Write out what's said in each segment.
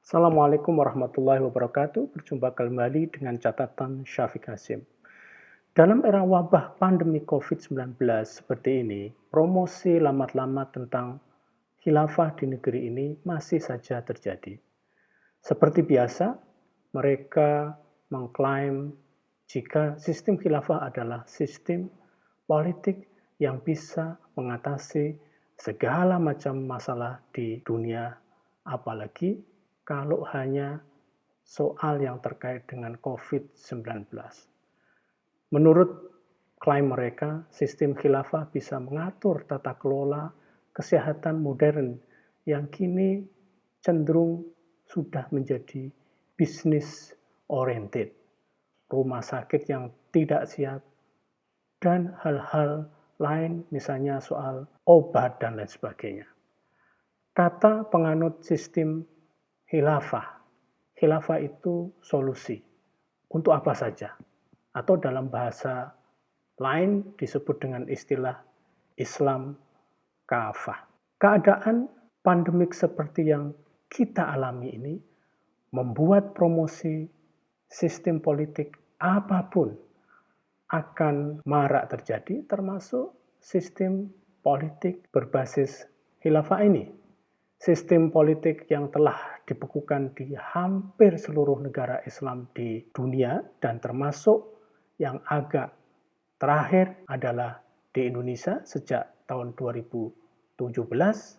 Assalamualaikum warahmatullahi wabarakatuh. Berjumpa kembali dengan catatan Syafiq Hasim. Dalam era wabah pandemi COVID-19 seperti ini, promosi lamat-lamat tentang khilafah di negeri ini masih saja terjadi. Seperti biasa, mereka mengklaim jika sistem khilafah adalah sistem politik yang bisa mengatasi segala macam masalah di dunia, apalagi kalau hanya soal yang terkait dengan COVID-19. Menurut klaim mereka, sistem khilafah bisa mengatur tata kelola kesehatan modern yang kini cenderung sudah menjadi bisnis oriented, rumah sakit yang tidak siap, dan hal-hal lain misalnya soal obat dan lain sebagainya. Kata penganut sistem khilafah itu solusi. Untuk apa saja? Atau dalam bahasa lain disebut dengan istilah Islam kafah. Keadaan pandemik seperti yang kita alami ini membuat promosi sistem politik apapun akan marak terjadi, termasuk sistem politik berbasis khilafah ini. Sistem politik yang telah dibekukan di hampir seluruh negara Islam di dunia dan termasuk yang agak terakhir adalah di Indonesia sejak tahun 2017,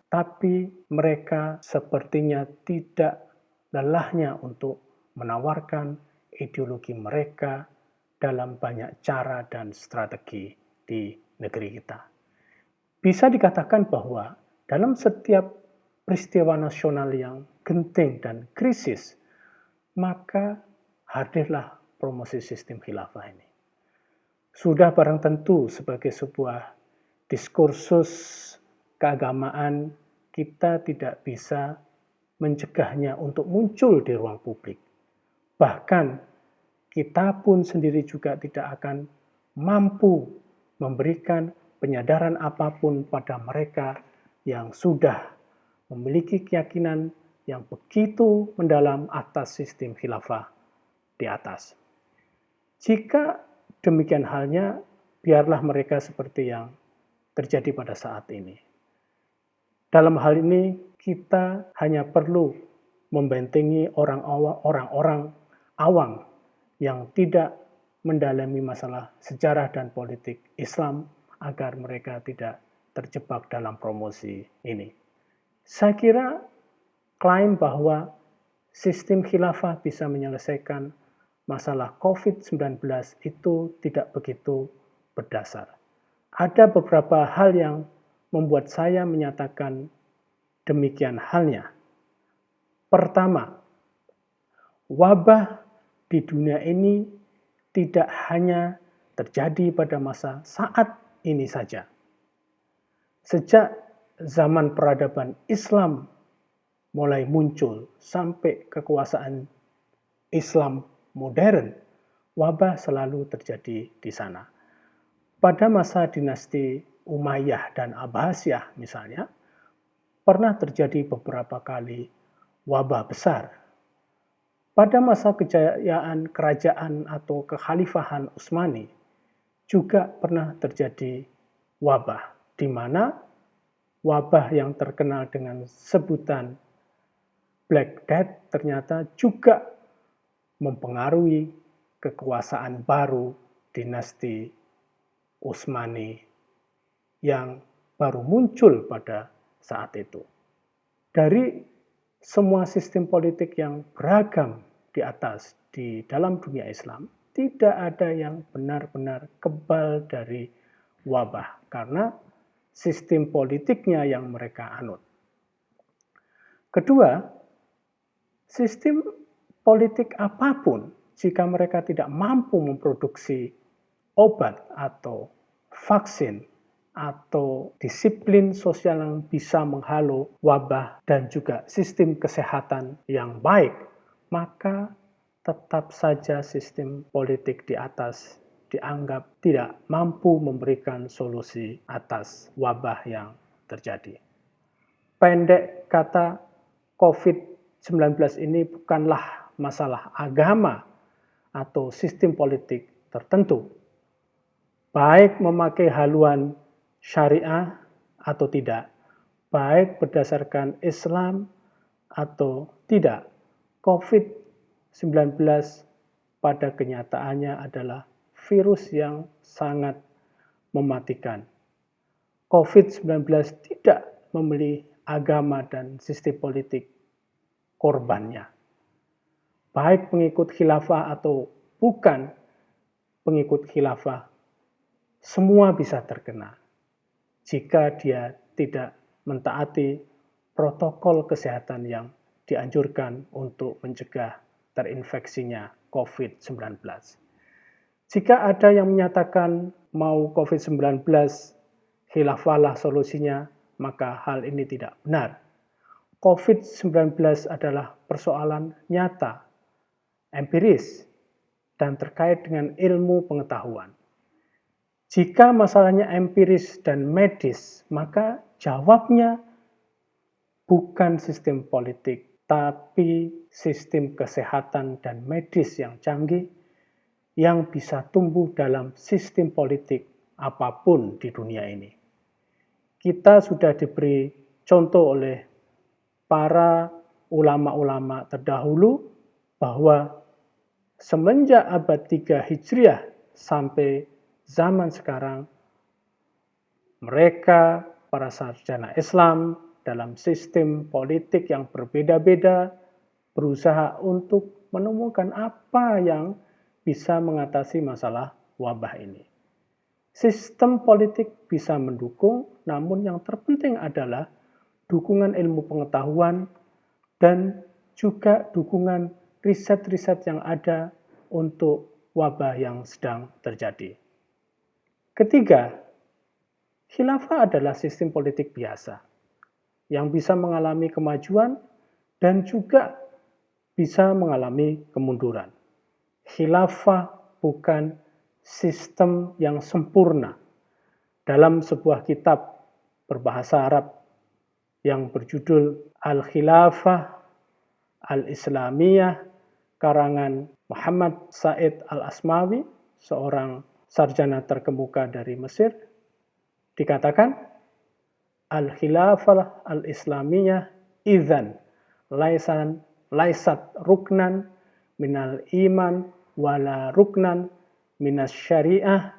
tapi mereka sepertinya tidak lelahnya untuk menawarkan ideologi mereka dalam banyak cara dan strategi di negeri kita. Bisa dikatakan bahwa dalam setiap peristiwa nasional yang genting dan krisis, maka hadirlah promosi sistem khilafah ini. Sudah barang tentu sebagai sebuah diskursus keagamaan, kita tidak bisa mencegahnya untuk muncul di ruang publik. Bahkan kita pun sendiri juga tidak akan mampu memberikan penyadaran apapun pada mereka yang sudah memiliki keyakinan yang begitu mendalam atas sistem khilafah di atas. Jika demikian halnya, biarlah mereka seperti yang terjadi pada saat ini. Dalam hal ini, kita hanya perlu membentengi orang-orang awam yang tidak mendalami masalah sejarah dan politik Islam agar mereka tidak terjebak dalam promosi ini. Saya kira klaim bahwa sistem khilafah bisa menyelesaikan masalah COVID-19 itu tidak begitu berdasar. Ada beberapa hal yang membuat saya menyatakan demikian halnya. Pertama, wabah di dunia ini tidak hanya terjadi pada masa saat ini saja. Sejak zaman peradaban Islam mulai muncul sampai kekuasaan Islam modern, wabah selalu terjadi di sana. Pada masa dinasti Umayyah dan Abbasiyah misalnya, pernah terjadi beberapa kali wabah besar. Pada masa kejayaan kerajaan atau kekhalifahan Utsmani juga pernah terjadi wabah, di mana wabah yang terkenal dengan sebutan Black Death ternyata juga mempengaruhi kekuasaan baru dinasti Utsmani yang baru muncul pada saat itu. Dari semua sistem politik yang beragam di atas di dalam dunia Islam, tidak ada yang benar-benar kebal dari wabah karena sistem politiknya yang mereka anut. Kedua, sistem politik apapun jika mereka tidak mampu memproduksi obat atau vaksin atau disiplin sosial yang bisa menghalau wabah dan juga sistem kesehatan yang baik, maka tetap saja sistem politik di atas dianggap tidak mampu memberikan solusi atas wabah yang terjadi. Pendek kata, COVID ini bukanlah masalah agama atau sistem politik tertentu, baik memakai haluan syariah atau tidak, baik berdasarkan Islam atau tidak. COVID-19 pada kenyataannya adalah virus yang sangat mematikan. COVID-19 tidak memilih agama dan sistem politik korbannya. Baik pengikut khilafah atau bukan pengikut khilafah, semua bisa terkena jika dia tidak mentaati protokol kesehatan yang dianjurkan untuk mencegah terinfeksinya COVID-19. Jika ada yang menyatakan mau COVID-19, khilafahlah solusinya, maka hal ini tidak benar. COVID-19 adalah persoalan nyata, empiris, dan terkait dengan ilmu pengetahuan. Jika masalahnya empiris dan medis, maka jawabnya bukan sistem politik, tapi sistem kesehatan dan medis yang canggih yang bisa tumbuh dalam sistem politik apapun di dunia ini. Kita sudah diberi contoh oleh para ulama-ulama terdahulu bahwa semenjak abad 3 Hijriah sampai zaman sekarang, mereka, para sarjana Islam dalam sistem politik yang berbeda-beda, berusaha untuk menemukan apa yang bisa mengatasi masalah wabah ini. Sistem politik bisa mendukung, namun yang terpenting adalah dukungan ilmu pengetahuan dan juga dukungan riset-riset yang ada untuk wabah yang sedang terjadi. Ketiga, khilafah adalah sistem politik biasa yang bisa mengalami kemajuan dan juga bisa mengalami kemunduran. Khilafah bukan sistem yang sempurna. Dalam sebuah kitab berbahasa Arab yang berjudul Al-Khilafah Al-Islamiyah karangan Muhammad Said Al-Asmawi, seorang sarjana terkemuka dari Mesir, dikatakan Al-Khilafah Al-Islamiyah idzan laisat ruknan minal iman wala ruknan minas syariah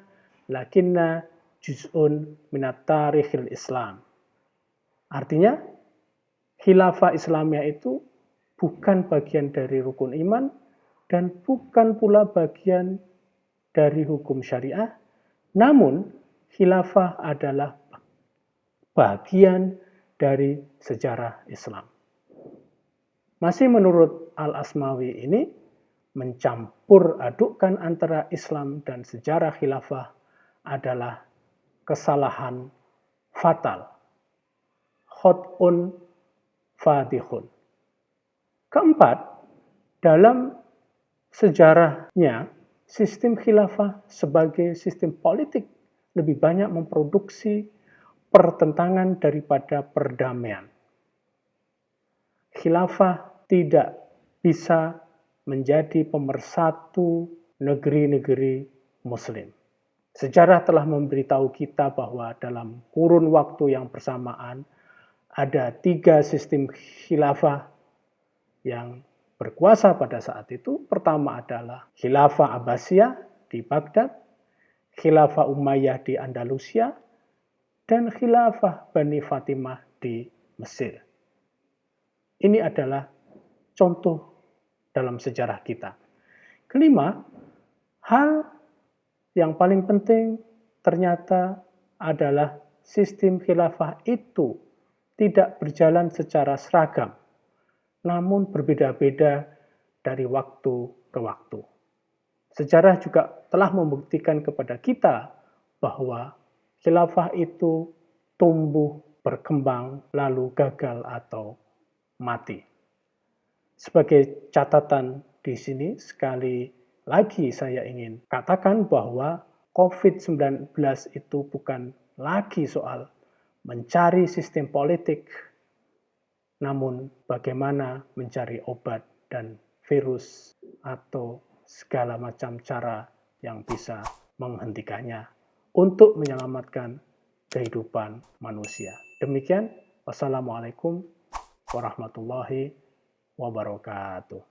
lakinna juz'un minat tarikhil Islam. Artinya, khilafah Islamiyah itu bukan bagian dari rukun iman dan bukan pula bagian dari hukum syariah, namun khilafah adalah bagian dari sejarah Islam. Masih menurut Al-Asmawi ini, mencampur adukkan antara Islam dan sejarah khilafah adalah kesalahan fatal. Khot'un fadihun. Keempat, dalam sejarahnya, sistem khilafah sebagai sistem politik lebih banyak memproduksi pertentangan daripada perdamaian. Khilafah tidak bisa menjadi pemersatu negeri-negeri Muslim. Sejarah telah memberitahu kita bahwa dalam kurun waktu yang bersamaan ada 3 sistem khilafah yang berkuasa pada saat itu. Pertama adalah Khilafah Abbasiyah di Baghdad, Khilafah Umayyah di Andalusia, dan Khilafah Bani Fatimah di Mesir. Ini adalah contoh dalam sejarah kita. Kelima, hal yang paling penting ternyata adalah sistem khilafah itu tidak berjalan secara seragam, namun berbeda-beda dari waktu ke waktu. Sejarah juga telah membuktikan kepada kita bahwa khilafah itu tumbuh, berkembang, lalu gagal atau mati. Sebagai catatan di sini, sekali lagi saya ingin katakan bahwa COVID-19 itu bukan lagi soal mencari sistem politik namun bagaimana mencari obat dan virus atau segala macam cara yang bisa menghentikannya untuk menyelamatkan kehidupan manusia. Demikian, wassalamualaikum warahmatullahi wabarakatuh.